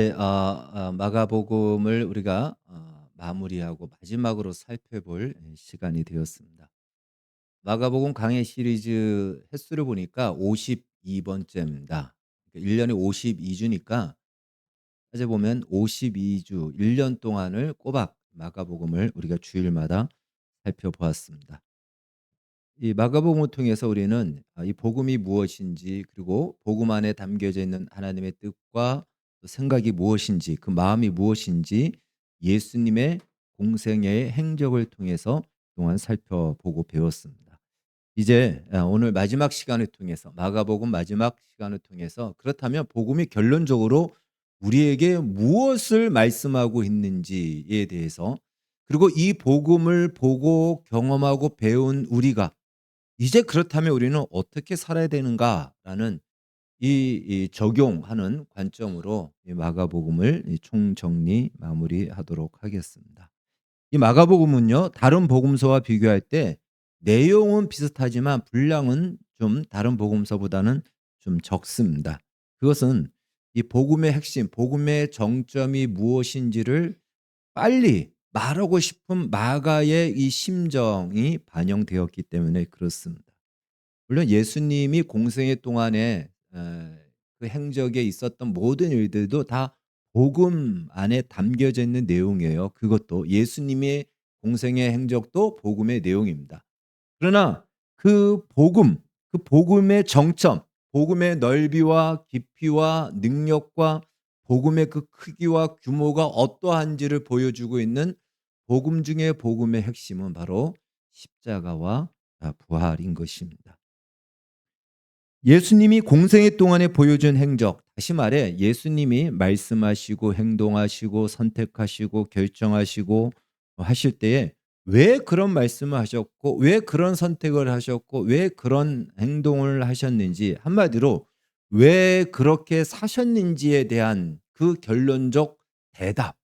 네, 마가복음을 우리가 마무리하고 마지막으로 살펴볼 시간이 되었습니다. 마가복음 강해 시리즈 횟수를 보니까 52번째입니다. 1년에 52주니까 어제 보면 52주 1년 동안을 꼬박 마가복음을 우리가 주일마다 살펴보았습니다. 이 마가복음을 통해서 우리는 이 복음이 무엇인지, 그리고 복음 안에 담겨져 있는 하나님의 뜻과 또 생각이 무엇인지, 그 마음이 무엇인지 예수님의 공생애의 행적을 통해서 그동안 살펴보고 배웠습니다. 이제 오늘 마지막 시간을 통해서, 마가복음 마지막 시간을 통해서, 그렇다면 복음이 결론적으로 우리에게 무엇을 말씀하고 있는지에 대해서, 그리고 이 복음을 보고 경험하고 배운 우리가 이제 그렇다면 우리는 어떻게 살아야 되는가라는 이 적용하는 관점으로 이 마가복음을 총정리 마무리하도록 하겠습니다. 이 마가복음은요, 다른 복음서와 비교할 때 내용은 비슷하지만 분량은 좀 다른 복음서보다는 좀 적습니다. 그것은 이 복음의 핵심, 복음의 정점이 무엇인지를 빨리 말하고 싶은 마가의 이 심정이 반영되었기 때문에 그렇습니다. 물론 예수님이 공생애 동안에 그 행적에 있었던 모든 일들도 다 복음 안에 담겨져 있는 내용이에요. 그것도 예수님의 공생의 행적도 복음의 내용입니다. 그러나 그 복음, 그 복음의 정점, 복음의 넓이와 깊이와 능력과 복음의 그 크기와 규모가 어떠한지를 보여주고 있는 복음 중의 복음의 핵심은 바로 십자가와 부활인 것입니다. 예수님이 공생애 동안에 보여준 행적, 다시 말해 예수님이 말씀하시고 행동하시고 선택하시고 결정하시고 하실 때에 왜 그런 말씀을 하셨고, 왜 그런 선택을 하셨고, 왜 그런 행동을 하셨는지, 한마디로 왜 그렇게 사셨는지에 대한 그 결론적 대답,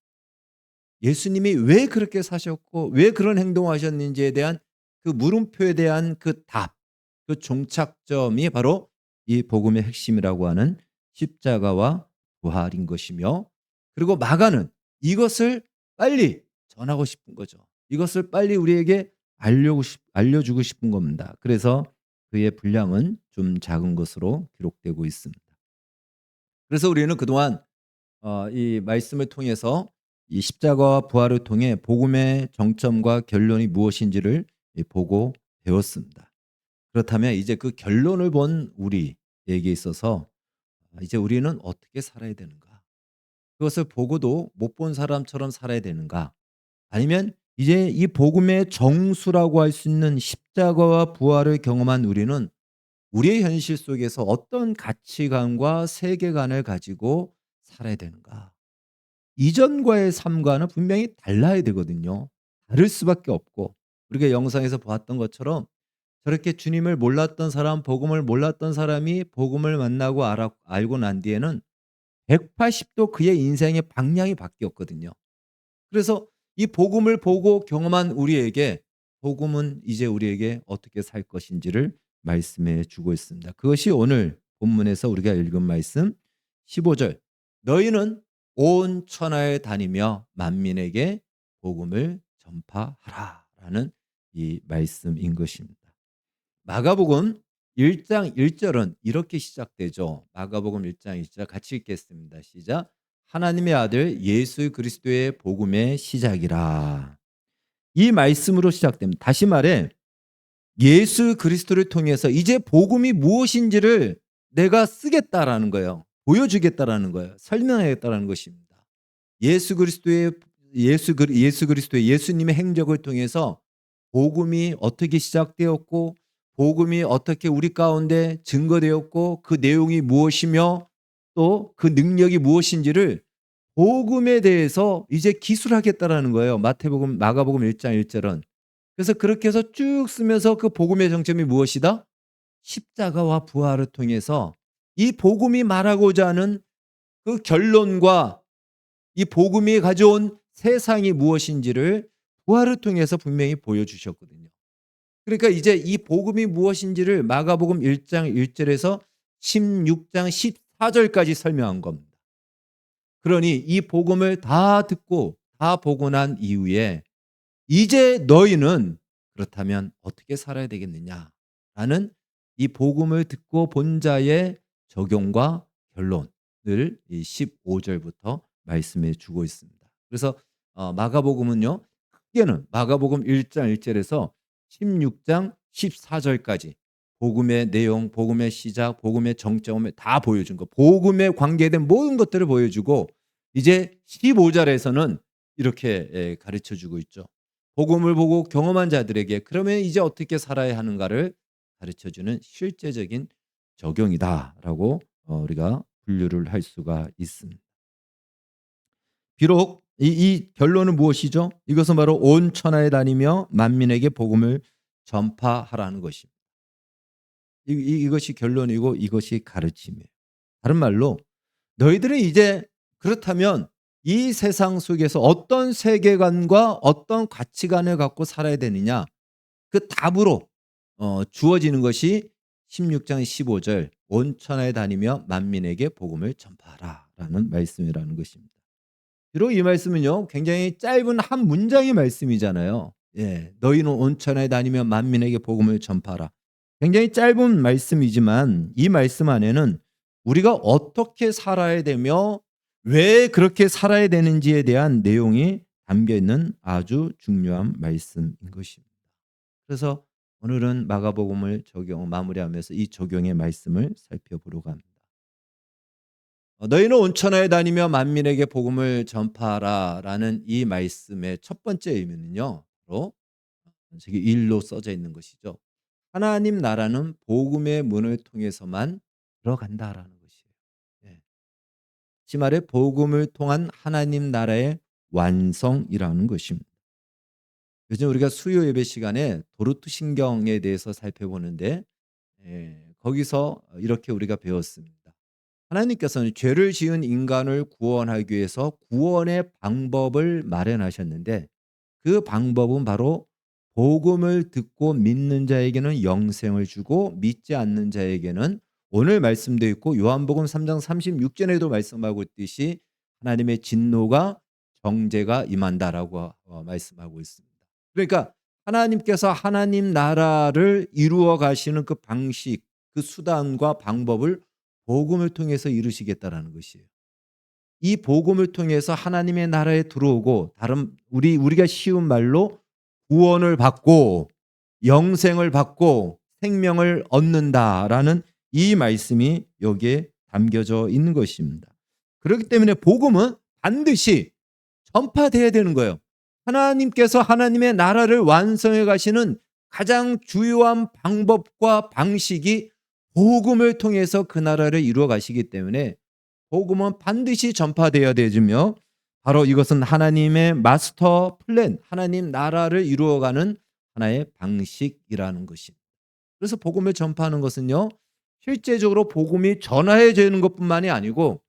예수님이 왜 그렇게 사셨고 왜 그런 행동을 하셨는지에 대한 그 물음표에 대한 그 답, 그 종착점이 바로 이 복음의 핵심이라고 하는 십자가와 부활인 것이며, 그리고 마가는 이것을 빨리 전하고 싶은 거죠. 이것을 빨리 우리에게 알려주고 싶은 겁니다. 그래서 그의 분량은 좀 작은 것으로 기록되고 있습니다. 그래서 우리는 그동안 이 말씀을 통해서 이 십자가와 부활을 통해 복음의 정점과 결론이 무엇인지를 보고 배웠습니다. 그렇다면 이제 그 결론을 본 우리에게 있어서 이제 우리는 어떻게 살아야 되는가? 그것을 보고도 못 본 사람처럼 살아야 되는가? 아니면 이제 이 복음의 정수라고 할 수 있는 십자가와 부활을 경험한 우리는 우리의 현실 속에서 어떤 가치관과 세계관을 가지고 살아야 되는가? 이전과의 삶과는 분명히 달라야 되거든요. 다를 수밖에 없고, 우리가 영상에서 보았던 것처럼 저렇게 주님을 몰랐던 사람, 복음을 몰랐던 사람이 복음을 만나고 알고 난 뒤에는 180도 그의 인생의 방향이 바뀌었거든요. 그래서 이 복음을 보고 경험한 우리에게 복음은 이제 우리에게 어떻게 살 것인지를 말씀해 주고 있습니다. 그것이 오늘 본문에서 우리가 읽은 말씀 15절, 너희는 온 천하에 다니며 만민에게 복음을 전파하라라는 이 말씀인 것입니다. 마가복음 1장 1절은 이렇게 시작되죠. 마가복음 1장 1절 같이 읽겠습니다. 시작. 하나님의 아들 예수 그리스도의 복음의 시작이라. 이 말씀으로 시작됩니다. 다시 말해 예수 그리스도를 통해서 이제 복음이 무엇인지를 내가 쓰겠다라는 거예요. 보여주겠다라는 거예요. 설명하겠다라는 것입니다. 예수 그리스도의 예수님의 행적을 통해서 복음이 어떻게 시작되었고, 복음이 어떻게 우리 가운데 증거되었고, 그 내용이 무엇이며 또 그 능력이 무엇인지를 복음에 대해서 이제 기술하겠다라는 거예요. 마가복음 1장 1절은. 그래서 그렇게 해서 쭉 쓰면서 그 복음의 정점이 무엇이다? 십자가와 부활을 통해서 이 복음이 말하고자 하는 그 결론과 이 복음이 가져온 세상이 무엇인지를 부활을 통해서 분명히 보여주셨거든요. 그러니까 이제 이 복음이 무엇인지를 마가복음 1장 1절에서 16장 14절까지 설명한 겁니다. 그러니 이 복음을 다 듣고 다 보고 난 이후에 이제 너희는 그렇다면 어떻게 살아야 되겠느냐라는 이 복음을 듣고 본 자의 적용과 결론을 이 15절부터 말씀해 주고 있습니다. 그래서 마가복음은요. 크게는 마가복음 1장 1절에서 16장 14절까지 복음의 내용, 복음의 시작, 복음의 정점을 다 보여준 거. 복음에 관계된 모든 것들을 보여주고 이제 15절에서는 이렇게 가르쳐 주고 있죠. 복음을 보고 경험한 자들에게 그러면 이제 어떻게 살아야 하는가를 가르쳐 주는 실제적인 적용이다라고 우리가 분류를 할 수가 있습니다. 비록 이 결론은 무엇이죠? 이것은 바로 온 천하에 다니며 만민에게 복음을 전파하라는 것입니다. 이것이 결론이고 이것이 가르침이에요. 다른 말로 너희들은 이제 그렇다면 이 세상 속에서 어떤 세계관과 어떤 가치관을 갖고 살아야 되느냐 그 답으로 주어지는 것이 16장 15절 온 천하에 다니며 만민에게 복음을 전파하라라는 말씀이라는 것입니다. 비록 이 말씀은요 굉장히 짧은 한 문장의 말씀이잖아요. 예, 너희는 온 천하에 다니며 만민에게 복음을 전파하라. 굉장히 짧은 말씀이지만 이 말씀 안에는 우리가 어떻게 살아야 되며 왜 그렇게 살아야 되는지에 대한 내용이 담겨 있는 아주 중요한 말씀인 것입니다. 그래서 오늘은 마가복음을 마무리하면서 이 적용의 말씀을 살펴보려고 합니다. 너희는 온 천하에 다니며 만민에게 복음을 전파하라라는 이 말씀의 첫 번째 의미는요. 바로 저기 1로 써져 있는 것이죠. 하나님 나라는 복음의 문을 통해서만 들어간다라는 것이에요. 예. 이 말에 복음을 통한 하나님 나라의 완성이라는 것입니다. 요즘 우리가 수요 예배 시간에 도르트 신경에 대해서 살펴보는데 거기서 이렇게 우리가 배웠습니다. 하나님께서는 죄를 지은 인간을 구원하기 위해서 구원의 방법을 마련하셨는데 그 방법은 바로 복음을 듣고 믿는 자에게는 영생을 주고 믿지 않는 자에게는 오늘 말씀되어 있고 요한복음 3장 36절에도 말씀하고 있듯이 하나님의 진노가 정죄가 임한다라고 말씀하고 있습니다. 그러니까 하나님께서 하나님 나라를 이루어 가시는 그 방식, 그 수단과 방법을 복음을 통해서 이루시겠다라는 것이에요. 이 복음을 통해서 하나님의 나라에 들어오고 다른 우리가 쉬운 말로 구원을 받고 영생을 받고 생명을 얻는다라는 이 말씀이 여기에 담겨져 있는 것입니다. 그렇기 때문에 복음은 반드시 전파돼야 되는 거예요. 하나님께서 하나님의 나라를 완성해 가시는 가장 주요한 방법과 방식이 복음을 통해서 그 나라를 이루어 가시기 때문에 복음은 반드시 전파되어야 되며 바로 이것은 하나님의 마스터 플랜, 하나님 나라를 이루어가는 하나의 방식이라는 것입니다. 그래서 복음을 전파하는 것은요. 실제적으로 복음이 전하여지는 것뿐만이 아니고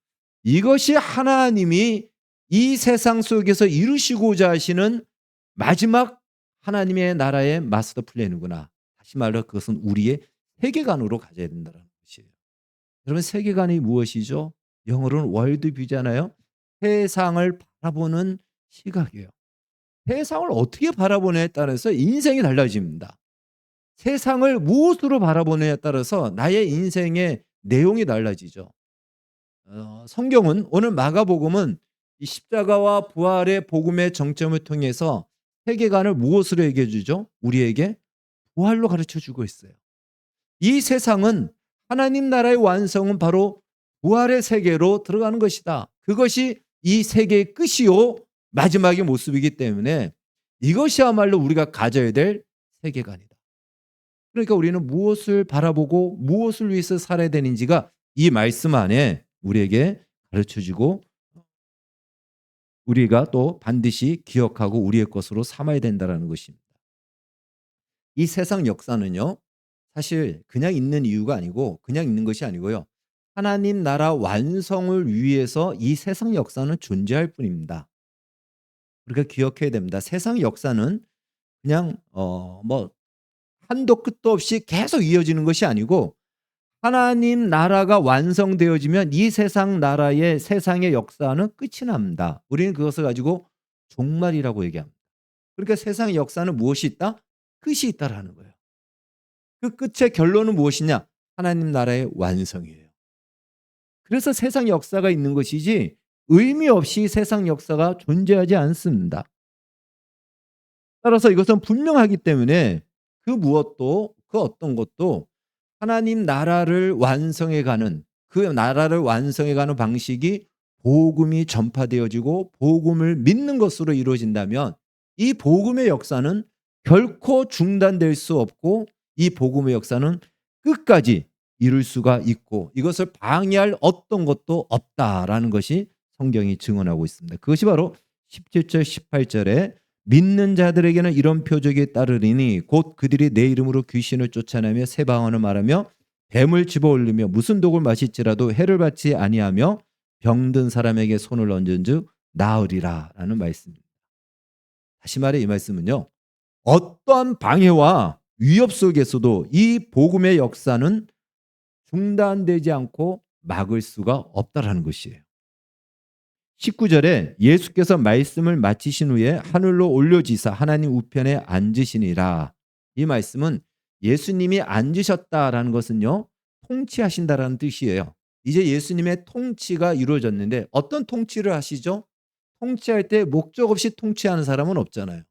이것이 하나님이 이 세상 속에서 이루시고자 하시는 마지막 하나님의 나라의 마스터 플랜이구나. 다시 말로 그것은 우리의 세계관으로 가져야 된다는 것이에요. 여러분 세계관이 무엇이죠? 영어로는 월드뷰잖아요. 세상을 바라보는 시각이에요. 세상을 어떻게 바라보느냐에 따라서 인생이 달라집니다. 세상을 무엇으로 바라보느냐에 따라서 나의 인생의 내용이 달라지죠. 성경은 오늘 마가복음은 이 십자가와 부활의 복음의 정점을 통해서 세계관을 무엇으로 얘기해 주죠? 우리에게 부활로 가르쳐 주고 있어요. 이 세상은 하나님 나라의 완성은 바로 부활의 세계로 들어가는 것이다. 그것이 이 세계의 끝이요 마지막의 모습이기 때문에 이것이야말로 우리가 가져야 될 세계관이다. 그러니까 우리는 무엇을 바라보고 무엇을 위해서 살아야 되는지가 이 말씀 안에 우리에게 가르쳐주고 우리가 또 반드시 기억하고 우리의 것으로 삼아야 된다는 것입니다. 이 세상 역사는요. 사실 그냥 있는 이유가 아니고 그냥 있는 것이 아니고요. 하나님 나라 완성을 위해서 이 세상 역사는 존재할 뿐입니다. 우리가 기억해야 됩니다. 세상 역사는 그냥 한도 끝도 없이 계속 이어지는 것이 아니고 하나님 나라가 완성되어지면 이 세상의 역사는 끝이 납니다. 우리는 그것을 가지고 종말이라고 얘기합니다. 그러니까 세상의 역사는 무엇이 있다? 끝이 있다라는 거예요. 그 끝의 결론은 무엇이냐? 하나님 나라의 완성이에요. 그래서 세상 역사가 있는 것이지 의미 없이 세상 역사가 존재하지 않습니다. 따라서 이것은 분명하기 때문에 그 무엇도 그 어떤 것도 하나님 나라를 완성해 가는 그 나라를 완성해 가는 방식이 복음이 전파되어지고 복음을 믿는 것으로 이루어진다면 이 복음의 역사는 결코 중단될 수 없고 이 복음의 역사는 끝까지 이룰 수가 있고 이것을 방해할 어떤 것도 없다라는 것이 성경이 증언하고 있습니다. 그것이 바로 17절 18절에 믿는 자들에게는 이런 표적이 따르리니 곧 그들이 내 이름으로 귀신을 쫓아내며 새 방언을 말하며 뱀을 집어올리며 무슨 독을 마실지라도 해를 받지 아니하며 병든 사람에게 손을 얹은즉 나으리라라는 말씀입니다. 다시 말해 이 말씀은요. 어떠한 방해와 위협 속에서도 이 복음의 역사는 중단되지 않고 막을 수가 없다라는 것이에요. 19절에 예수께서 말씀을 마치신 후에 하늘로 올려지사 하나님 우편에 앉으시니라. 이 말씀은 예수님이 앉으셨다라는 것은요. 통치하신다라는 뜻이에요. 이제 예수님의 통치가 이루어졌는데 어떤 통치를 하시죠? 통치할 때 목적 없이 통치하는 사람은 없잖아요.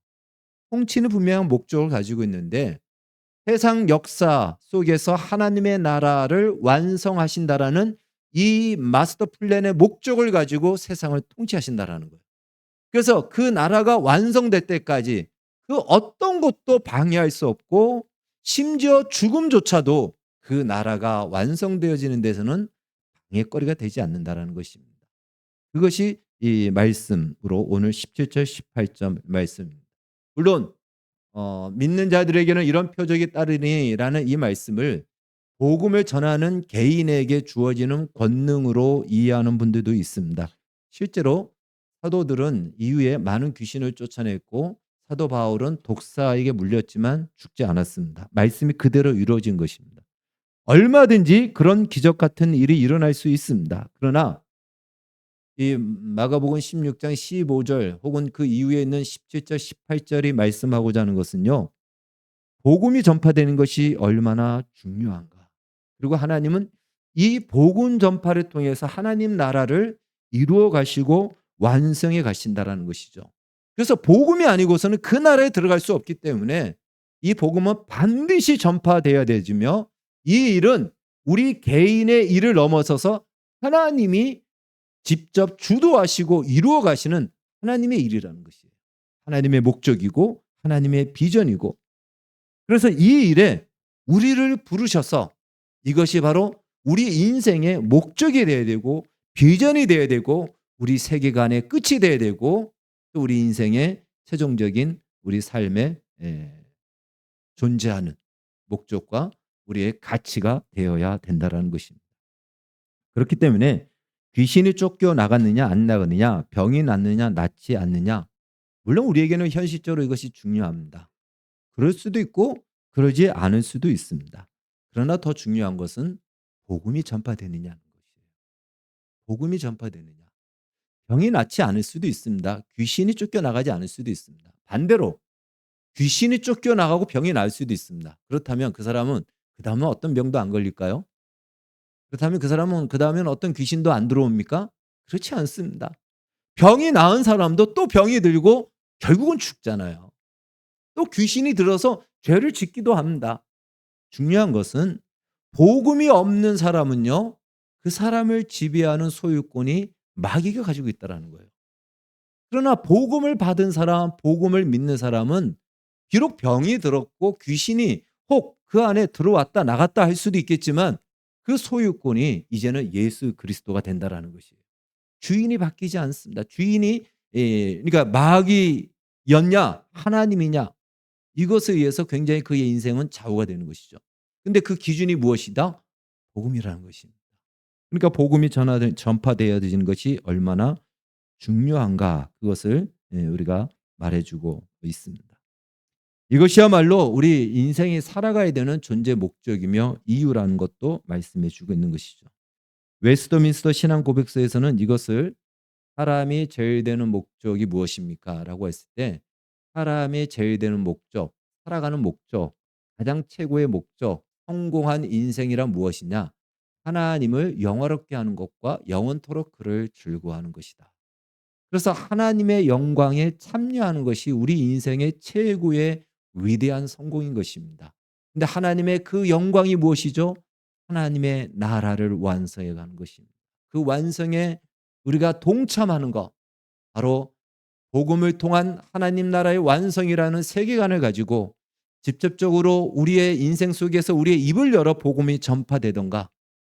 통치는 분명한 목적을 가지고 있는데 세상 역사 속에서 하나님의 나라를 완성하신다라는 이 마스터 플랜의 목적을 가지고 세상을 통치하신다라는 거예요. 그래서 그 나라가 완성될 때까지 그 어떤 것도 방해할 수 없고 심지어 죽음조차도 그 나라가 완성되어지는 데서는 방해거리가 되지 않는다라는 것입니다. 그것이 이 말씀으로 오늘 17절 18절 말씀입니다. 물론 믿는 자들에게는 이런 표적이 따르니라는 이 말씀을 복음을 전하는 개인에게 주어지는 권능으로 이해하는 분들도 있습니다. 실제로 사도들은 이후에 많은 귀신을 쫓아냈고 사도 바울은 독사에게 물렸지만 죽지 않았습니다. 말씀이 그대로 이루어진 것입니다. 얼마든지 그런 기적 같은 일이 일어날 수 있습니다. 그러나 이 마가복음 16장 15절 혹은 그 이후에 있는 17절 18절이 말씀하고자 하는 것은요. 복음이 전파되는 것이 얼마나 중요한가. 그리고 하나님은 이 복음 전파를 통해서 하나님 나라를 이루어 가시고 완성해 가신다라는 것이죠. 그래서 복음이 아니고서는 그 나라에 들어갈 수 없기 때문에 이 복음은 반드시 전파되어야 되지며 이 일은 우리 개인의 일을 넘어서서 하나님이 직접 주도하시고 이루어 가시는 하나님의 일이라는 것이에요. 하나님의 목적이고 하나님의 비전이고 그래서 이 일에 우리를 부르셔서 이것이 바로 우리 인생의 목적이 되어야 되고 비전이 되어야 되고 우리 세계관의 끝이 되어야 되고 또 우리 인생의 최종적인 우리 삶에 존재하는 목적과 우리의 가치가 되어야 된다는 것입니다. 그렇기 때문에 귀신이 쫓겨 나갔느냐 안 나갔느냐 병이 낫느냐 낫지 않느냐 물론 우리에게는 현실적으로 이것이 중요합니다. 그럴 수도 있고 그러지 않을 수도 있습니다. 그러나 더 중요한 것은 복음이 전파되느냐는 것이에요. 복음이 전파되느냐. 병이 낫지 않을 수도 있습니다. 귀신이 쫓겨나가지 않을 수도 있습니다. 반대로 귀신이 쫓겨나가고 병이 날 수도 있습니다. 그렇다면 그 사람은 그 다음에 어떤 병도 안 걸릴까요? 그렇다면 그 사람은 그 다음에는 어떤 귀신도 안 들어옵니까? 그렇지 않습니다. 병이 나은 사람도 또 병이 들고 결국은 죽잖아요. 또 귀신이 들어서 죄를 짓기도 합니다. 중요한 것은 복음이 없는 사람은요. 그 사람을 지배하는 소유권이 마귀가 가지고 있다는 거예요. 그러나 복음을 받은 사람, 복음을 믿는 사람은 비록 병이 들었고 귀신이 혹 그 안에 들어왔다 나갔다 할 수도 있겠지만 그 소유권이 이제는 예수 그리스도가 된다는 것이에요. 주인이 바뀌지 않습니다. 주인이 그러니까 마귀였냐 하나님이냐 이것에 의해서 굉장히 그의 인생은 좌우가 되는 것이죠. 근데 그 기준이 무엇이다? 복음이라는 것입니다. 그러니까 복음이 전파되어지는 것이 얼마나 중요한가 그것을 우리가 말해주고 있습니다. 이것이야말로 우리 인생이 살아가야 되는 존재 목적이며 이유라는 것도 말씀해 주고 있는 것이죠. 웨스트민스터 신앙 고백서에서는 이것을 사람이 제일 되는 목적이 무엇입니까? 라고 했을 때 사람이 제일 되는 목적, 살아가는 목적, 가장 최고의 목적, 성공한 인생이란 무엇이냐? 하나님을 영화롭게 하는 것과 영원토록 그를 즐거워하는 것이다. 그래서 하나님의 영광에 참여하는 것이 우리 인생의 최고의 위대한 성공인 것입니다. 근데 하나님의 그 영광이 무엇이죠? 하나님의 나라를 완성해 가는 것입니다. 그 완성에 우리가 동참하는 것, 바로 복음을 통한 하나님 나라의 완성이라는 세계관을 가지고 직접적으로 우리의 인생 속에서 우리의 입을 열어 복음이 전파되던가,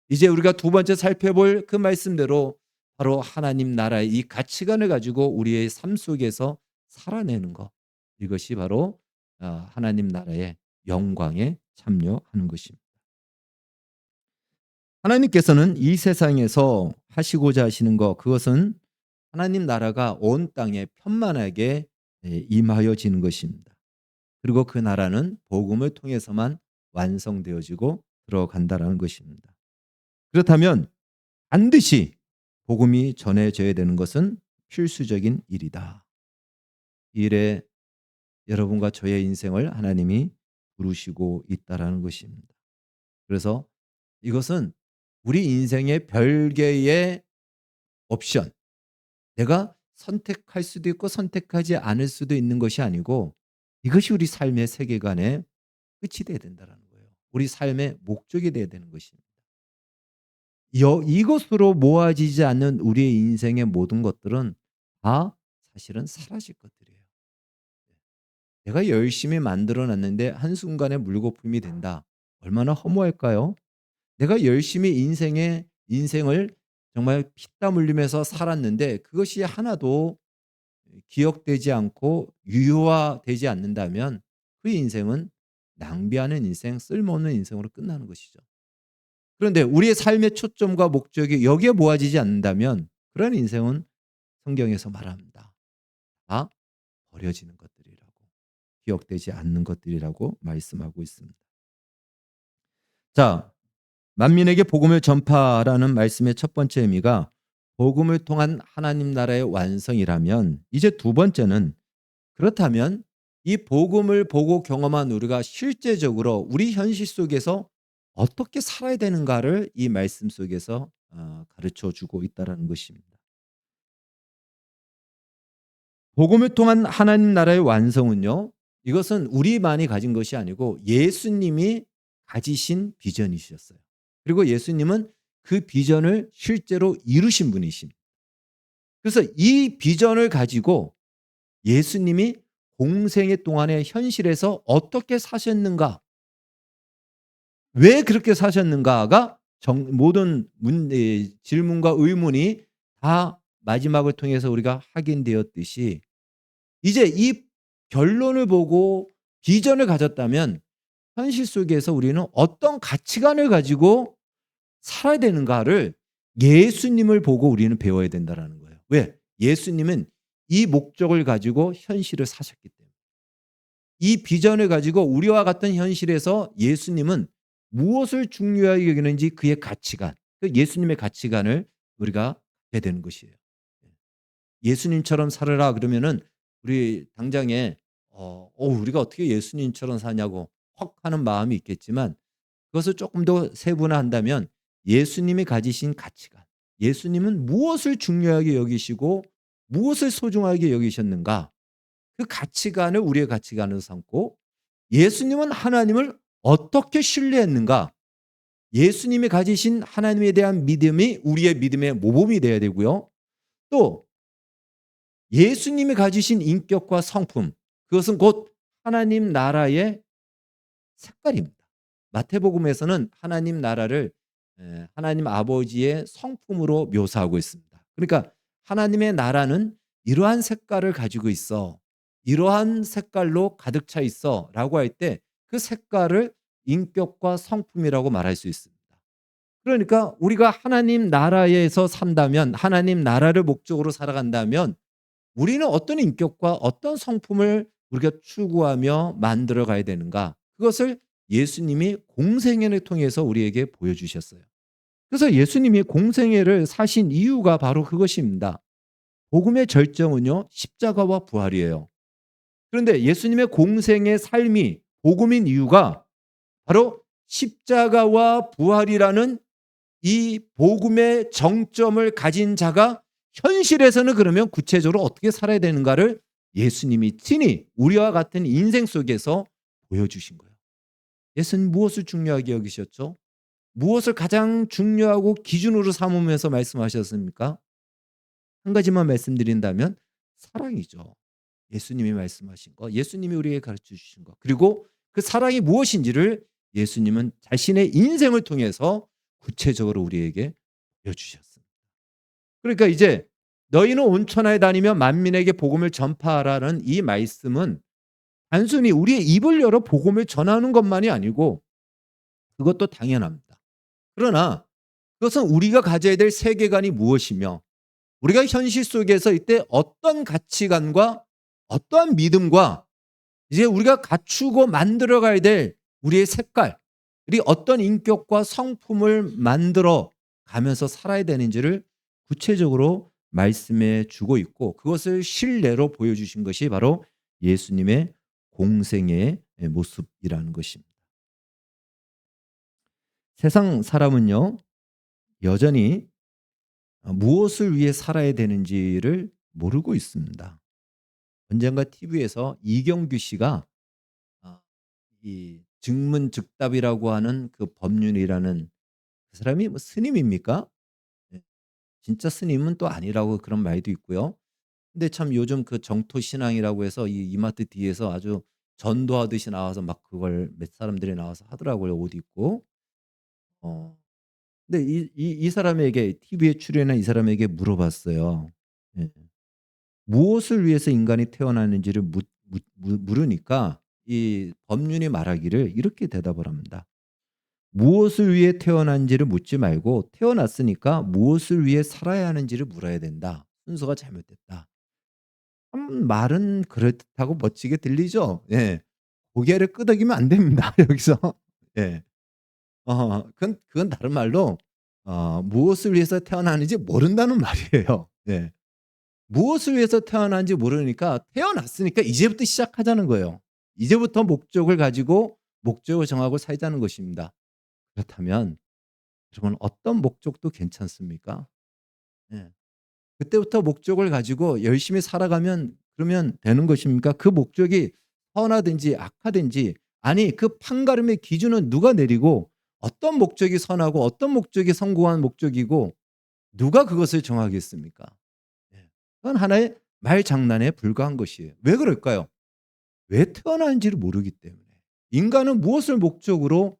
이제 우리가 두 번째 살펴볼 그 말씀대로 바로 하나님 나라의 이 가치관을 가지고 우리의 삶 속에서 살아내는 것, 이것이 바로 하나님 나라의 영광에 참여하는 것입니다. 하나님께서는 이 세상에서 하시고자 하시는 것, 그것은 하나님 나라가 온 땅에 편만하게 임하여지는 것입니다. 그리고 그 나라는 복음을 통해서만 완성되어지고 들어간다라는 것입니다. 그렇다면 반드시 복음이 전해져야 되는 것은 필수적인 일이다. 이 일에 여러분과 저의 인생을 하나님이 부르시고 있다라는 것입니다. 그래서 이것은 우리 인생의 별개의 옵션, 내가 선택할 수도 있고 선택하지 않을 수도 있는 것이 아니고, 이것이 우리 삶의 세계관의 끝이 돼야 된다는 거예요. 우리 삶의 목적이 돼야 되는 것입니다. 이것으로 모아지지 않는 우리의 인생의 모든 것들은 다 사실은 사라질 것들이에요. 내가 열심히 만들어 놨는데 한순간에 물거품이 된다. 얼마나 허무할까요? 내가 열심히 인생을 정말 피땀 흘리면서 살았는데 그것이 하나도 기억되지 않고 유효화되지 않는다면 그 인생은 낭비하는 인생, 쓸모없는 인생으로 끝나는 것이죠. 그런데 우리의 삶의 초점과 목적이 여기에 모아지지 않는다면 그런 인생은 성경에서 말합니다. 다 버려지는 것들이라고, 기억되지 않는 것들이라고 말씀하고 있습니다. 자, 만민에게 복음을 전파하라는 말씀의 첫 번째 의미가 복음을 통한 하나님 나라의 완성이라면, 이제 두 번째는 그렇다면 이 복음을 보고 경험한 우리가 실제적으로 우리 현실 속에서 어떻게 살아야 되는가를 이 말씀 속에서 가르쳐 주고 있다는 것입니다. 복음을 통한 하나님 나라의 완성은요, 이것은 우리만이 가진 것이 아니고 예수님이 가지신 비전이셨어요. 그리고 예수님은 그 비전을 실제로 이루신 분이십니다. 그래서 이 비전을 가지고 예수님이 공생의 동안의 현실에서 어떻게 사셨는가, 왜 그렇게 사셨는가가 모든 질문과 의문이 다 마지막을 통해서 우리가 확인되었듯이, 이제 이 결론을 보고 비전을 가졌다면 현실 속에서 우리는 어떤 가치관을 가지고 살아야 되는가를 예수님을 보고 우리는 배워야 된다는 거예요. 왜? 예수님은 이 목적을 가지고 현실을 사셨기 때문에. 이 비전을 가지고 우리와 같은 현실에서 예수님은 무엇을 중요하게 여기는지 그의 가치관, 그 예수님의 가치관을 우리가 해야 되는 것이에요. 예수님처럼 살아라 그러면은 우리 당장에 우리가 어떻게 예수님처럼 사냐고 헉 하는 마음이 있겠지만, 그것을 조금 더 세분화한다면 예수님이 가지신 가치관, 예수님은 무엇을 중요하게 여기시고 무엇을 소중하게 여기셨는가, 그 가치관을 우리의 가치관으로 삼고, 예수님은 하나님을 어떻게 신뢰했는가, 예수님이 가지신 하나님에 대한 믿음이 우리의 믿음의 모범이 돼야 되고요. 또 예수님이 가지신 인격과 성품, 그것은 곧 하나님 나라의 색깔입니다. 마태복음에서는 하나님 나라를 하나님 아버지의 성품으로 묘사하고 있습니다. 그러니까 하나님의 나라는 이러한 색깔을 가지고 있어, 이러한 색깔로 가득 차 있어 라고 할 때 그 색깔을 인격과 성품이라고 말할 수 있습니다. 그러니까 우리가 하나님 나라에서 산다면, 하나님 나라를 목적으로 살아간다면 우리는 어떤 인격과 어떤 성품을 우리가 추구하며 만들어 가야 되는가? 그것을 예수님이 공생애를 통해서 우리에게 보여주셨어요. 그래서 예수님이 공생애를 사신 이유가 바로 그것입니다. 복음의 절정은요, 십자가와 부활이에요. 그런데 예수님의 공생의 삶이 복음인 이유가 바로 십자가와 부활이라는 이 복음의 정점을 가진 자가 현실에서는 그러면 구체적으로 어떻게 살아야 되는가를 예수님이 친히 우리와 같은 인생 속에서 보여주신 거예요. 예수님 무엇을 중요하게 여기셨죠? 무엇을 가장 중요하고 기준으로 삼으면서 말씀하셨습니까? 한 가지만 말씀드린다면 사랑이죠. 예수님이 말씀하신 거, 예수님이 우리에게 가르쳐 주신 거, 그리고 그 사랑이 무엇인지를 예수님은 자신의 인생을 통해서 구체적으로 우리에게 보여주셨습니다. 그러니까 이제 너희는 온 천하에 다니며 만민에게 복음을 전파하라는 이 말씀은 단순히 우리의 입을 열어 복음을 전하는 것만이 아니고 그것도 당연합니다. 그러나 그것은 우리가 가져야 될 세계관이 무엇이며 우리가 현실 속에서 이때 어떤 가치관과 어떠한 믿음과 이제 우리가 갖추고 만들어 가야 될 우리의 색깔, 우리 어떤 인격과 성품을 만들어 가면서 살아야 되는지를 구체적으로 말씀해 주고 있고 그것을 실내로 보여주신 것이 바로 예수님의 공생의 모습이라는 것입니다. 세상 사람은요, 여전히 무엇을 위해 살아야 되는지를 모르고 있습니다. 언젠가 TV에서 이경규 씨가 이 증문즉답이라고 하는 그 법률이라는 그 사람이 뭐 스님입니까? 예. 진짜 스님은 또 아니라고 그런 말도 있고요. 근데 참 요즘 그 정토신앙이라고 해서 이 이마트 뒤에서 아주 전도하듯이 나와서 막 그걸 몇 사람들이 나와서 하더라고요. 옷 입고. 어. 근데 이 사람에게 TV에 출연한 이 사람에게 물어봤어요. 예. 무엇을 위해서 인간이 태어났는지를 물으니까 이 법륜이 말하기를 이렇게 대답을 합니다. 무엇을 위해 태어난지를 묻지 말고 태어났으니까 무엇을 위해 살아야 하는지를 물어야 된다. 순서가 잘못됐다. 참 말은 그럴듯하고 멋지게 들리죠? 예. 고개를 끄덕이면 안 됩니다. 여기서. 예. 그건 다른 말로 무엇을 위해서 태어나는지 모른다는 말이에요. 예. 무엇을 위해서 태어난지 모르니까 태어났으니까 이제부터 시작하자는 거예요. 이제부터 목적을 가지고 목적을 정하고 살자는 것입니다. 그렇다면 여러분 어떤 목적도 괜찮습니까? 예. 그때부터 목적을 가지고 열심히 살아가면 그러면 되는 것입니까? 그 목적이 선하든지 악하든지 아니 그 판가름의 기준은 누가 내리고 어떤 목적이 선하고 어떤 목적이 성공한 목적이고 누가 그것을 정하겠습니까? 예. 그건 하나의 말장난에 불과한 것이에요. 왜 그럴까요? 왜 태어나는지를 모르기 때문에. 인간은 무엇을 목적으로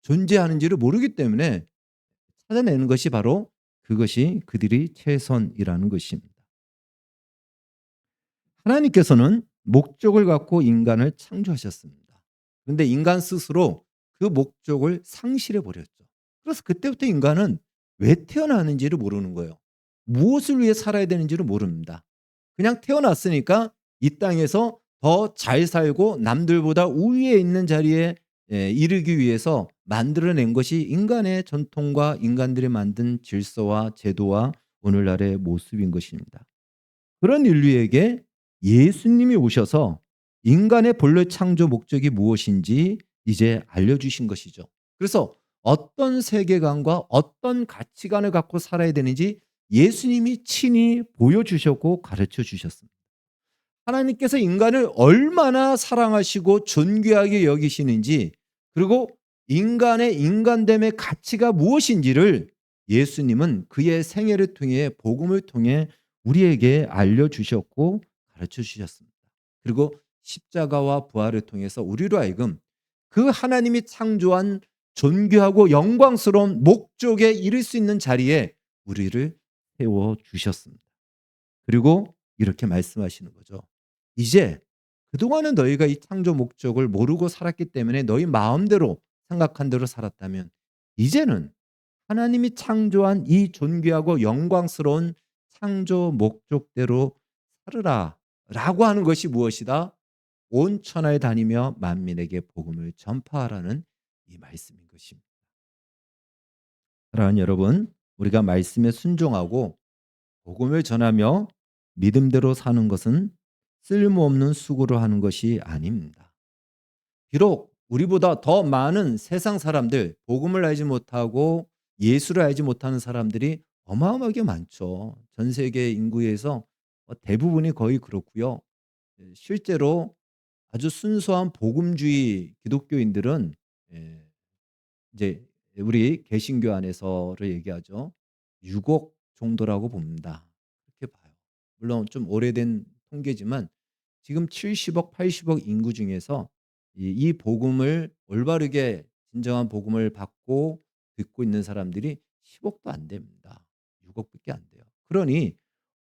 존재하는지를 모르기 때문에 찾아내는 것이 바로 그것이 그들이 최선이라는 것입니다. 하나님께서는 목적을 갖고 인간을 창조하셨습니다. 그런데 인간 스스로 그 목적을 상실해 버렸죠. 그래서 그때부터 인간은 왜 태어나는지를 모르는 거예요. 무엇을 위해 살아야 되는지를 모릅니다. 그냥 태어났으니까 이 땅에서 더 잘 살고 남들보다 우위에 있는 자리에 이르기 위해서 만들어낸 것이 인간의 전통과 인간들이 만든 질서와 제도와 오늘날의 모습인 것입니다. 그런 인류에게 예수님이 오셔서 인간의 본래 창조 목적이 무엇인지 이제 알려주신 것이죠. 그래서 어떤 세계관과 어떤 가치관을 갖고 살아야 되는지 예수님이 친히 보여주셨고 가르쳐 주셨습니다. 하나님께서 인간을 얼마나 사랑하시고 존귀하게 여기시는지 그리고 인간의 인간됨의 가치가 무엇인지를 예수님은 그의 생애를 통해 복음을 통해 우리에게 알려주셨고 가르쳐 주셨습니다. 그리고 십자가와 부활을 통해서 우리로 하여금 그 하나님이 창조한 존귀하고 영광스러운 목적에 이를 수 있는 자리에 우리를 세워 주셨습니다. 그리고 이렇게 말씀하시는 거죠. 이제 그동안은 너희가 이 창조 목적을 모르고 살았기 때문에 너희 마음대로 생각한 대로 살았다면 이제는 하나님이 창조한 이 존귀하고 영광스러운 창조 목적대로 살으라 라고 하는 것이 무엇이다? 온 천하에 다니며 만민에게 복음을 전파하라는 이 말씀인 것입니다. 사랑하는 여러분, 우리가 말씀에 순종하고 복음을 전하며 믿음대로 사는 것은 쓸모없는 수고를 하는 것이 아닙니다. 비록 우리보다 더 많은 세상 사람들, 복음을 알지 못하고 예수를 알지 못하는 사람들이 어마어마하게 많죠. 전 세계 인구에서 대부분이 거의 그렇고요. 실제로 아주 순수한 복음주의 기독교인들은 이제 우리 개신교 안에서를 얘기하죠. 6억 정도라고 봅니다. 그렇게 봐요. 물론 좀 오래된 통계지만 지금 70억, 80억 인구 중에서 이 복음을 올바르게 진정한 복음을 받고 듣고 있는 사람들이 10억도 안 됩니다. 6억밖에 안 돼요. 그러니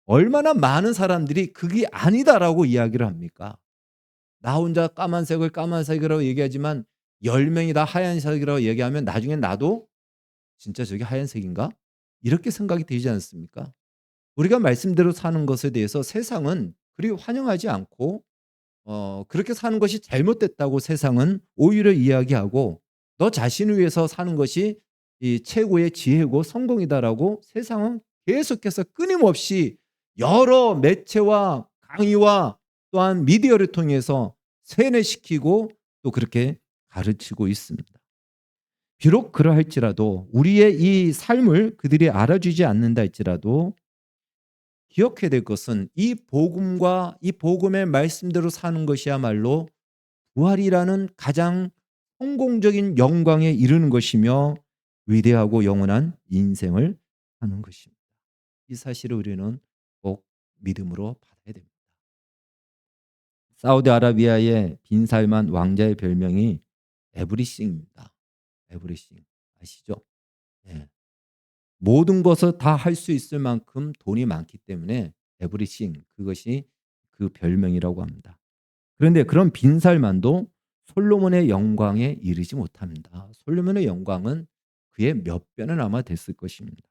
얼마나 많은 사람들이 그게 아니다라고 이야기를 합니까? 나 혼자 까만색이라고 얘기하지만 10명이 다 하얀색이라고 얘기하면 나중에 나도 '진짜 저게 하얀색인가?' 이렇게 생각이 되지 않습니까? 우리가 말씀대로 사는 것에 대해서 세상은 그리 환영하지 않고 그렇게 사는 것이 잘못됐다고 세상은 오히려 이야기하고 너 자신을 위해서 사는 것이 이 최고의 지혜고 성공이다라고 세상은 계속해서 끊임없이 여러 매체와 강의와 또한 미디어를 통해서 세뇌시키고 또 그렇게 가르치고 있습니다. 비록 그러할지라도 우리의 이 삶을 그들이 알아주지 않는다 할지라도 기억해야 될 것은 이 복음과 이 복음의 말씀대로 사는 것이야말로 부활이라는 가장 성공적인 영광에 이르는 것이며 위대하고 영원한 인생을 사는 것입니다. 이 사실을 우리는 꼭 믿음으로 받아야 됩니다. 사우디아라비아의 빈살만 왕자의 별명이 에브리싱입니다. 에브리싱 아시죠? 네. 모든 것을 다 할 수 있을 만큼 돈이 많기 때문에 에브리싱 그것이 그 별명이라고 합니다. 그런데 그런 빈살만도 솔로몬의 영광에 이르지 못합니다. 솔로몬의 영광은 그의 몇 배는 아마 됐을 것입니다.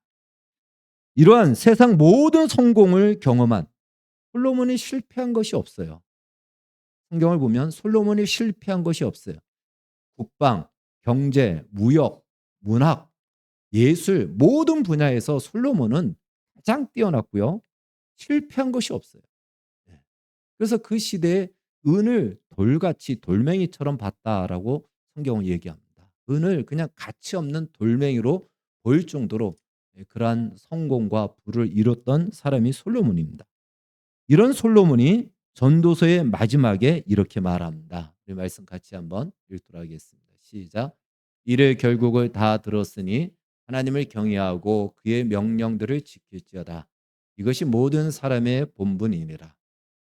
이러한 세상 모든 성공을 경험한 솔로몬이 실패한 것이 없어요. 성경을 보면 솔로몬이 실패한 것이 없어요. 국방, 경제, 무역, 문학, 예술 모든 분야에서 솔로몬은 가장 뛰어났고요. 실패한 것이 없어요. 네. 그래서 그 시대에 은을 돌같이 돌멩이처럼 봤다라고 성경은 얘기합니다. 은을 그냥 가치 없는 돌멩이로 보일 정도로 그러한 성공과 부를 이뤘던 사람이 솔로몬입니다. 이런 솔로몬이 전도서의 마지막에 이렇게 말합니다. 우리 말씀 같이 한번 읽도록 하겠습니다. 시작. 이를 결국을 다 들었으니 하나님을 경외하고 그의 명령들을 지킬지어다. 이것이 모든 사람의 본분이니라.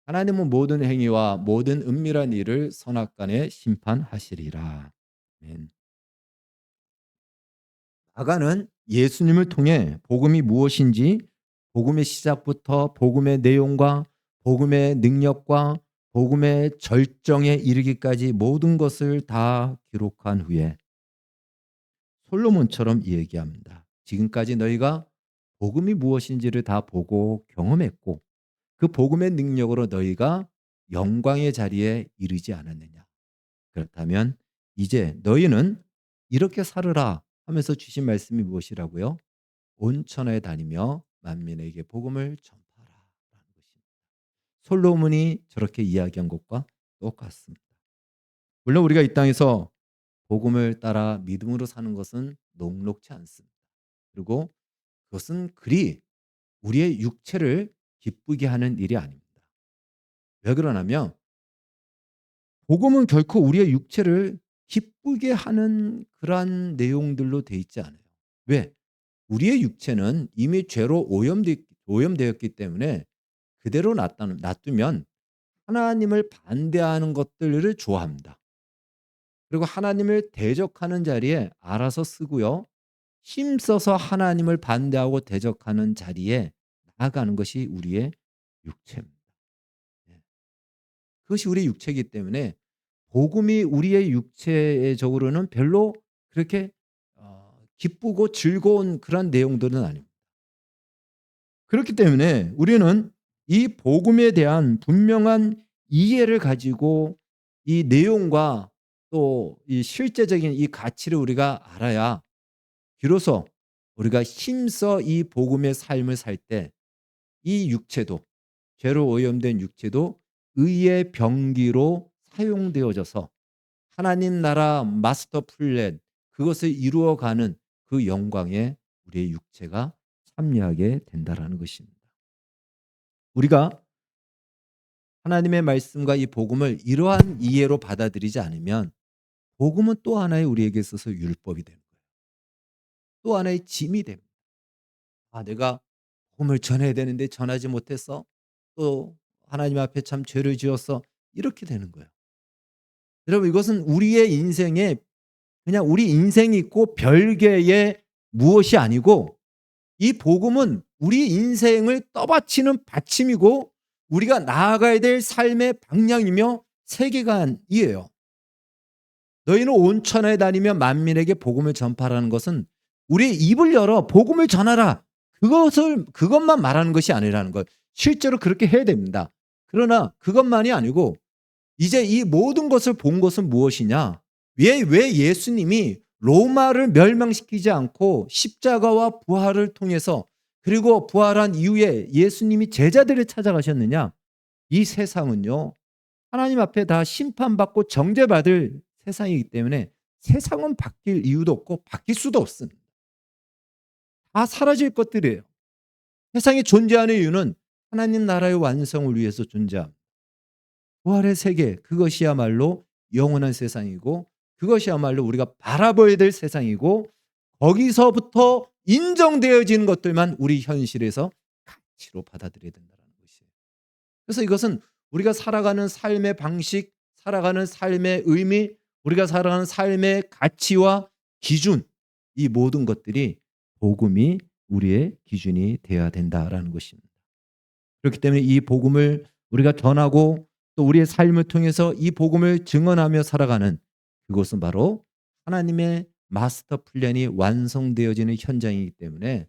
하나님은 모든 행위와 모든 은밀한 일을 선악간에 심판하시리라. 아멘. 아가는 예수님을 통해 복음이 무엇인지 복음의 시작부터 복음의 내용과 복음의 능력과 복음의 절정에 이르기까지 모든 것을 다 기록한 후에 솔로몬처럼 얘기합니다. 지금까지 너희가 복음이 무엇인지를 다 보고 경험했고 그 복음의 능력으로 너희가 영광의 자리에 이르지 않았느냐. 그렇다면 이제 너희는 이렇게 살으라 하면서 주신 말씀이 무엇이라고요? 온 천하에 다니며 만민에게 복음을 전파하라라는 것입니다. 솔로몬이 저렇게 이야기한 것과 똑같습니다. 물론 우리가 이 땅에서 복음을 따라 믿음으로 사는 것은 녹록지 않습니다. 그리고 그것은 그리 우리의 육체를 기쁘게 하는 일이 아닙니다. 왜 그러냐면 복음은 결코 우리의 육체를 기쁘게 하는 그러한 내용들로 돼 있지 않아요. 왜? 우리의 육체는 이미 죄로 오염되었기 때문에 그대로 놔두면 하나님을 반대하는 것들을 좋아합니다. 그리고 하나님을 대적하는 자리에 알아서 쓰고요. 힘써서 하나님을 반대하고 대적하는 자리에 나아가는 것이 우리의 육체입니다. 예. 그것이 우리의 육체이기 때문에 복음이 우리의 육체적으로는 별로 그렇게 기쁘고 즐거운 그런 내용들은 아닙니다. 그렇기 때문에 우리는 이 복음에 대한 분명한 이해를 가지고 이 내용과 또 이 실제적인 이 가치를 우리가 알아야 비로소 우리가 힘써 이 복음의 삶을 살 때 이 육체도, 죄로 오염된 육체도 의의 병기로 사용되어져서 하나님 나라 마스터 플랜, 그것을 이루어가는 그 영광에 우리의 육체가 참여하게 된다라는 것입니다. 우리가 하나님의 말씀과 이 복음을 이러한 이해로 받아들이지 않으면 복음은 또 하나의 우리에게 있어서 율법이 되는 거예요. 또 하나의 짐이 됩니다. 내가 복음을 전해야 되는데 전하지 못했어. 또 하나님 앞에 참 죄를 지었어. 이렇게 되는 거예요. 여러분, 이것은 우리의 인생에 그냥 우리 인생이 있고 별개의 무엇이 아니고, 이 복음은 우리 인생을 떠받치는 받침이고 우리가 나아가야 될 삶의 방향이며 세계관이에요. 너희는 온 천하에 다니며 만민에게 복음을 전파하라는 것은 우리의 입을 열어 복음을 전하라, 그것만 말하는 것이 아니라는 것. 실제로 그렇게 해야 됩니다. 그러나 그것만이 아니고 이제 이 모든 것을 본 것은 무엇이냐? 왜 예수님이 로마를 멸망시키지 않고 십자가와 부활을 통해서, 그리고 부활한 이후에 예수님이 제자들을 찾아가셨느냐? 이 세상은요, 하나님 앞에 다 심판받고 정죄받을 세상이기 때문에 세상은 바뀔 이유도 없고 바뀔 수도 없습니다. 다 사라질 것들이에요. 세상이 존재하는 이유는 하나님 나라의 완성을 위해서 존재합니다. 부활의 세계, 그것이야말로 영원한 세상이고 그것이야말로 우리가 바라봐야 될 세상이고, 거기서부터 인정되어지는 것들만 우리 현실에서 가치로 받아들여야 된다는 것이에요. 그래서 이것은 우리가 살아가는 삶의 방식, 살아가는 삶의 의미, 우리가 살아가는 삶의 가치와 기준, 이 모든 것들이 복음이 우리의 기준이 되어야 된다라는 것입니다. 그렇기 때문에 이 복음을 우리가 전하고 또 우리의 삶을 통해서 이 복음을 증언하며 살아가는 그것은 바로 하나님의 마스터 플랜이 완성되어지는 현장이기 때문에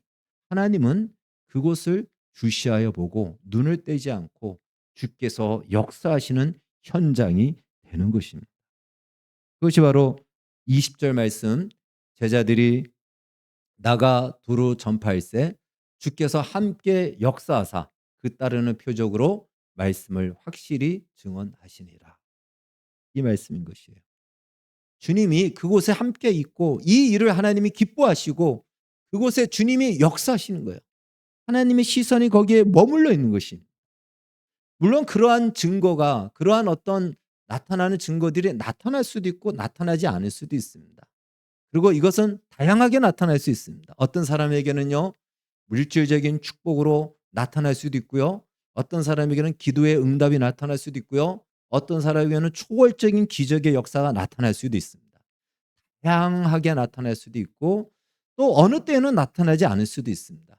하나님은 그곳을 주시하여 보고 눈을 떼지 않고 주께서 역사하시는 현장이 되는 것입니다. 그것이 바로 20절 말씀, 제자들이 나가 두루 전파할세 주께서 함께 역사하사 그 따르는 표적으로 말씀을 확실히 증언하시니라. 이 말씀인 것이에요. 주님이 그곳에 함께 있고 이 일을 하나님이 기뻐하시고 그곳에 주님이 역사하시는 거예요. 하나님의 시선이 거기에 머물러 있는 것입니다. 물론 그러한 증거가, 그러한 어떤 나타나는 증거들이 나타날 수도 있고 나타나지 않을 수도 있습니다. 그리고 이것은 다양하게 나타날 수 있습니다. 어떤 사람에게는요, 물질적인 축복으로 나타날 수도 있고요. 어떤 사람에게는 기도의 응답이 나타날 수도 있고요. 어떤 사람에게는 초월적인 기적의 역사가 나타날 수도 있습니다. 다양하게 나타날 수도 있고 또 어느 때는 나타나지 않을 수도 있습니다.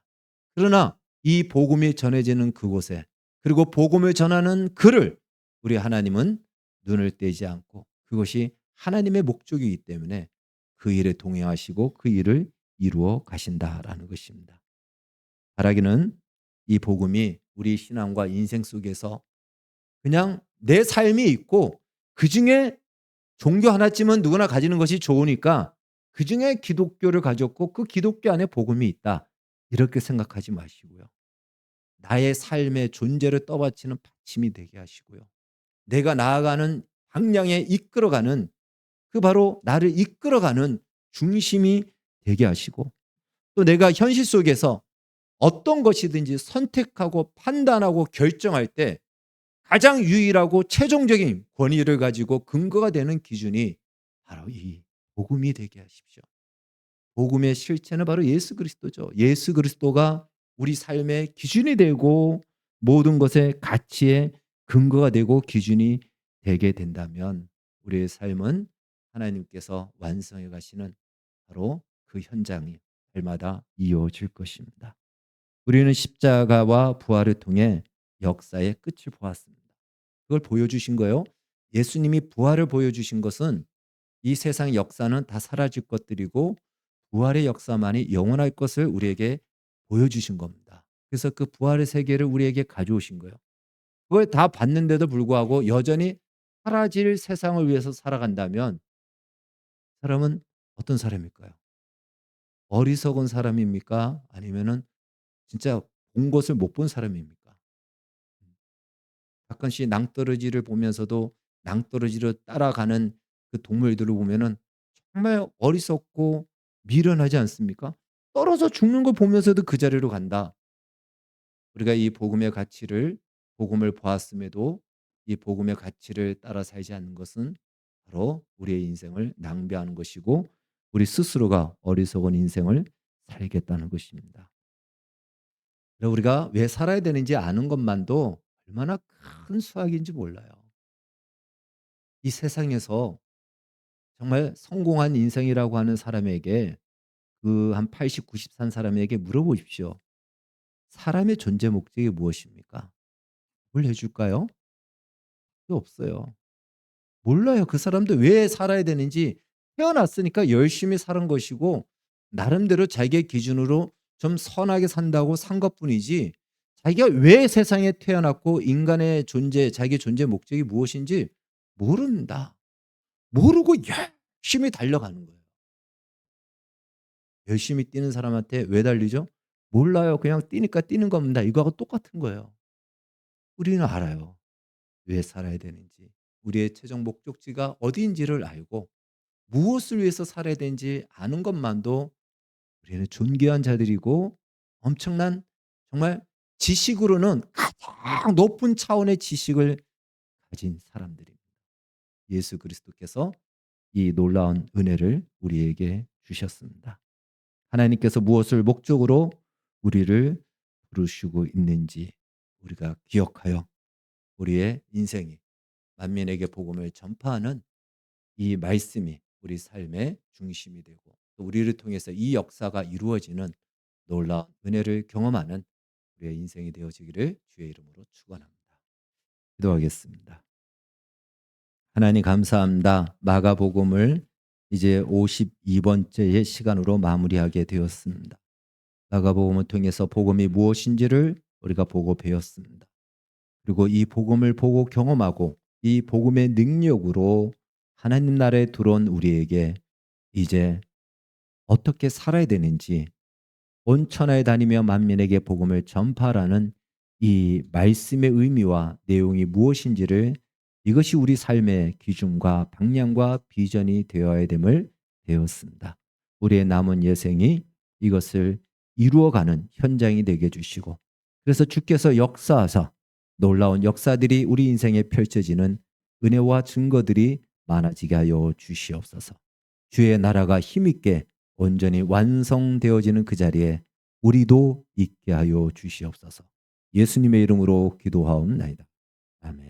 그러나 이 복음이 전해지는 그곳에, 그리고 복음을 전하는 그를 우리 하나님은 눈을 떼지 않고, 그것이 하나님의 목적이기 때문에 그 일에 동행하시고 그 일을 이루어 가신다라는 것입니다. 바라기는 이 복음이 우리 신앙과 인생 속에서 그냥 내 삶이 있고 그중에 종교 하나쯤은 누구나 가지는 것이 좋으니까 그중에 기독교를 가졌고 그 기독교 안에 복음이 있다, 이렇게 생각하지 마시고요. 나의 삶의 존재를 떠받치는 받침이 되게 하시고요. 내가 나아가는 방향에 이끌어가는, 그 바로 나를 이끌어가는 중심이 되게 하시고, 또 내가 현실 속에서 어떤 것이든지 선택하고 판단하고 결정할 때 가장 유일하고 최종적인 권위를 가지고 근거가 되는 기준이 바로 이 복음이 되게 하십시오. 복음의 실체는 바로 예수 그리스도죠. 예수 그리스도가 우리 삶의 기준이 되고 모든 것의 가치의 근거가 되고 기준이 되게 된다면 우리의 삶은 하나님께서 완성해 가시는 바로 그 현장이 날마다 이어질 것입니다. 우리는 십자가와 부활을 통해 역사의 끝을 보았습니다. 그걸 보여주신 거예요. 예수님이 부활을 보여주신 것은 이 세상 역사는 다 사라질 것들이고 부활의 역사만이 영원할 것을 우리에게 보여주신 겁니다. 그래서 그 부활의 세계를 우리에게 가져오신 거예요. 그걸 다 봤는데도 불구하고 여전히 사라질 세상을 위해서 살아간다면 사람은 어떤 사람일까요? 어리석은 사람입니까? 아니면은 진짜 본 것을 못 본 사람입니까? 가끔씩 낭떠러지를 보면서도 낭떠러지를 따라가는 그 동물들을 보면은 정말 어리석고 미련하지 않습니까? 떨어져 죽는 걸 보면서도 그 자리로 간다. 우리가 이 복음의 가치를 복음을 보았음에도 이 복음의 가치를 따라 살지 않는 것은 바로 우리의 인생을 낭비하는 것이고 우리 스스로가 어리석은 인생을 살겠다는 것입니다. 그래서 우리가 왜 살아야 되는지 아는 것만도 얼마나 큰 수학인지 몰라요. 이 세상에서 정말 성공한 인생이라고 하는 사람에게 그 한 80, 90 산 사람에게 물어보십시오. 사람의 존재 목적이 무엇입니까? 뭘 해줄까요? 또 없어요. 몰라요. 그 사람도 왜 살아야 되는지 태어났으니까 열심히 사는 것이고 나름대로 자기의 기준으로 좀 선하게 산다고 산 것뿐이지 자기가 왜 세상에 태어났고 인간의 존재, 자기의 존재 목적이 무엇인지 모른다. 모르고 열심히 달려가는 거예요. 열심히 뛰는 사람한테 왜 달리죠? 몰라요. 그냥 뛰니까 뛰는 겁니다. 이거하고 똑같은 거예요. 우리는 알아요. 왜 살아야 되는지. 우리의 최종 목적지가 어디인지를 알고 무엇을 위해서 살아야 되는지 아는 것만도 우리는 존귀한 자들이고 엄청난 정말 지식으로는 가장 높은 차원의 지식을 가진 사람들입니다. 예수 그리스도께서 이 놀라운 은혜를 우리에게 주셨습니다. 하나님께서 무엇을 목적으로 우리를 부르시고 있는지 우리가 기억하여 우리의 인생이 만민에게 복음을 전파하는 이 말씀이 우리 삶의 중심이 되고 또 우리를 통해서 이 역사가 이루어지는 놀라운 은혜를 경험하는 우리의 인생이 되어지기를 주의 이름으로 축원합니다. 기도하겠습니다. 하나님 감사합니다. 마가복음을 이제 52번째의 시간으로 마무리하게 되었습니다. 마가복음을 통해서 복음이 무엇인지를 우리가 보고 배웠습니다. 그리고 이 복음을 보고 경험하고 이 복음의 능력으로 하나님 나라에 들어온 우리에게 이제 어떻게 살아야 되는지 온 천하에 다니며 만민에게 복음을 전파하라는 이 말씀의 의미와 내용이 무엇인지를 이것이 우리 삶의 기준과 방향과 비전이 되어야 됨을 배웠습니다. 우리의 남은 예생이 이것을 이루어가는 현장이 되게 해주시고 그래서 주께서 역사하사 놀라운 역사들이 우리 인생에 펼쳐지는 은혜와 증거들이 많아지게 하여 주시옵소서. 주의 나라가 힘있게 온전히 완성되어지는 그 자리에 우리도 있게 하여 주시옵소서. 예수님의 이름으로 기도하옵나이다. 아멘.